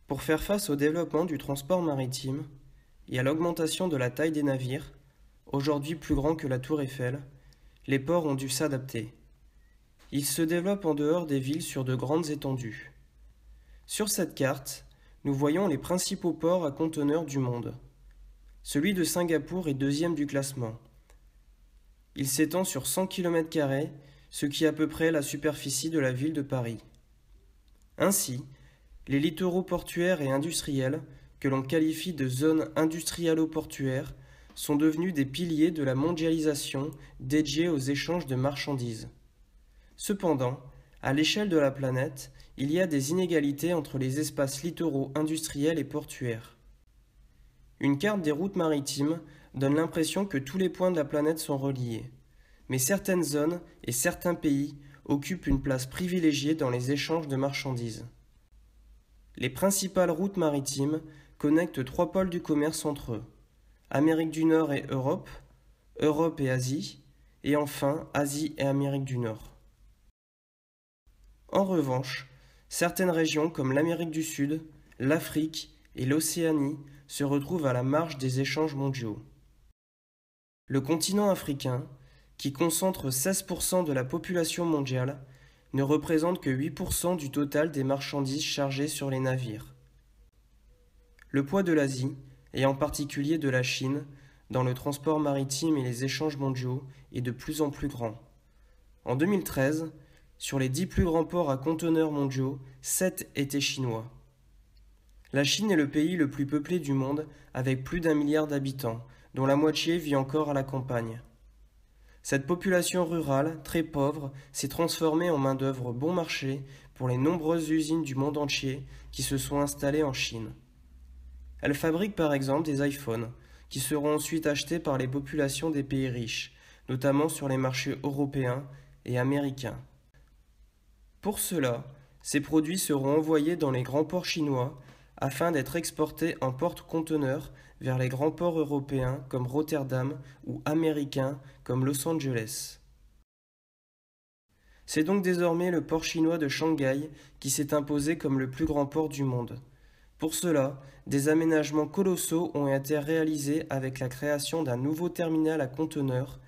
Pour faire face au développement du transport maritime et à l'augmentation de la taille des navires, aujourd'hui plus grands que la Tour Eiffel, les ports ont dû s'adapter. Ils se développent en dehors des villes sur de grandes étendues. Sur cette carte, nous voyons les principaux ports à conteneurs du monde. Celui de Singapour est deuxième du classement. Il s'étend sur 100 km², ce qui est à peu près la superficie de la ville de Paris. Ainsi, les littoraux portuaires et industriels, que l'on qualifie de zones industrialo-portuaires, sont devenus des piliers de la mondialisation dédiés aux échanges de marchandises. Cependant, à l'échelle de la planète, il y a des inégalités entre les espaces littoraux industriels et portuaires. Une carte des routes maritimes donne l'impression que tous les points de la planète sont reliés, mais certaines zones et certains pays occupent une place privilégiée dans les échanges de marchandises. Les principales routes maritimes connectent trois pôles du commerce entre eux: Amérique du Nord et Europe, Europe et Asie, et enfin Asie et Amérique du Nord. En revanche, certaines régions comme l'Amérique du Sud, l'Afrique et l'Océanie se retrouvent à la marge des échanges mondiaux. Le continent africain, qui concentre 16% de la population mondiale, ne représente que 8% du total des marchandises chargées sur les navires. Le poids de l'Asie, et en particulier de la Chine, dans le transport maritime et les échanges mondiaux, est de plus en plus grand. En 2013, sur les 10 plus grands ports à conteneurs mondiaux, 7 étaient chinois. La Chine est le pays le plus peuplé du monde, avec plus d'1 milliard d'habitants, dont la moitié vit encore à la campagne. Cette population rurale, très pauvre, s'est transformée en main-d'œuvre bon marché pour les nombreuses usines du monde entier qui se sont installées en Chine. Elle fabrique par exemple des iPhones, qui seront ensuite achetés par les populations des pays riches, notamment sur les marchés européens et américains. Pour cela, ces produits seront envoyés dans les grands ports chinois afin d'être exportés en porte-conteneurs vers les grands ports européens comme Rotterdam ou américains comme Los Angeles. C'est donc désormais le port chinois de Shanghai qui s'est imposé comme le plus grand port du monde. Pour cela, des aménagements colossaux ont été réalisés avec la création d'un nouveau terminal à conteneurs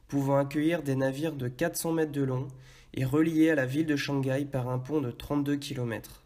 pouvant accueillir des navires de 400 mètres de long et relié à la ville de Shanghai par un pont de 32 km.